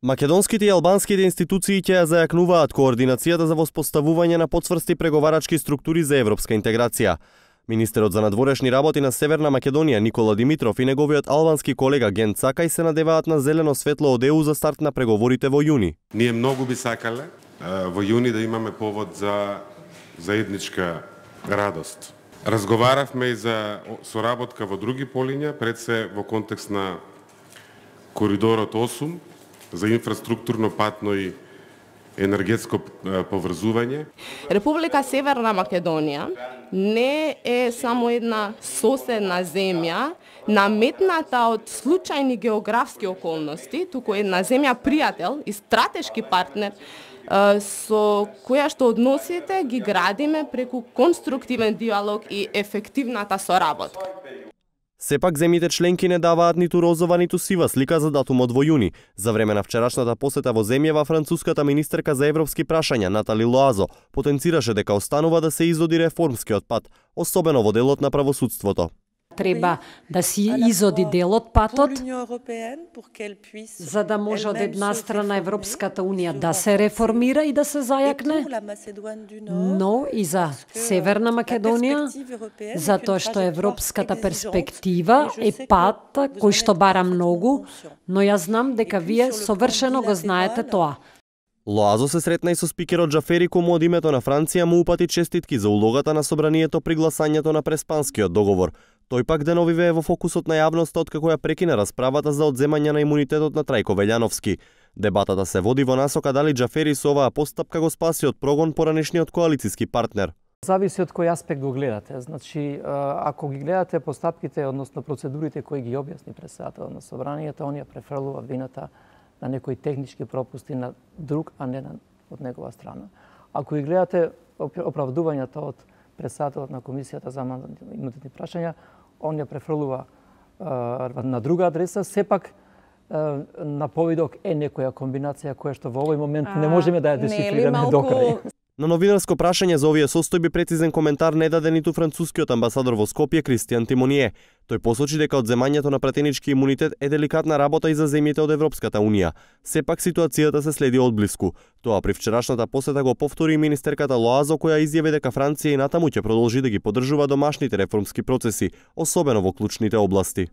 Македонските и албанските институции ќе ја зајакнуваат координацијата за воспоставување на потврсти преговарачки структури за европска интеграција. Министерот за надворешни работи на Северна Македонија Никола Димитров и неговиот албански колега Ген Цакај се надеваат на зелено светло од ЕУ за старт на преговорите во јуни. Ние многу би сакале во јуни да имаме повод за заедничка радост. Разговаравме и за соработка во други полиња, пред се во контекст на коридорот 8 за инфраструктурно, патно и енергетско поврзување. Република Северна Македонија не е само една соседна земја, наметната од случајни географски околности, туку една земја пријател и стратешки партнер со која што односите ги градиме преку конструктивен диалог и ефективната соработка. Сепак земјите членки не даваат ниту розова, ниту сива слика за датумот во јуни. За време на вчерашната посета во земјава, француската министерка за европски прашања Натали Лоазо потенцираше дека останува да се изоди реформскиот пат, особено во делот на правосудството. Треба да си изоди делот патот, за да може од една страна Европската Унија да се реформира и да се зајакне, но и за Северна Македонија, затоа што европската перспектива е пат кој што бара многу, но јас знам дека вие совршено го знаете тоа. Лоазо се сретна и со спикерот Джафери, кому од името на Франција му упати честитки за улогата на собранието при гласањето на Преспанскиот договор. Тој пак деновиве е во фокусот на јавноста откако ја прекина расправата за одземање на имунитетот на Трајко Велјановски. Дебатата се води во насока дали Джафери со оваа постапка го спаси од прогон поранешниот коалициски партнер. Зависи од кој аспект го гледате. Значи, ако ги гледате постапките, односно процедурите кои ги објасни председател на собранието, он ја префрлува вината на некои технички пропусти на друг, а не од негова страна. Ако ги гледате оправдувањата од председателот на Комисијата за имунитетни прашања, он ја префрлува на друга адреса, сепак на повидок е некоја комбинација која што во овој момент не можеме да ја дешифрираме до крај. На новинарско прашање за овие состојби прецизен коментар не даде ниту францускиот амбасадор во Скопје Кристијан Тимоние. Тој посочи дека одземањето на пратенички имунитет е деликатна работа и за земјите од Европската Унија. Сепак ситуацијата се следи одблиску. Тоа при вчерашната посета го повтори и министерката Лоазо, која изјави дека Франција и натаму ќе продолжи да ги поддржува домашните реформски процеси, особено во клучните области.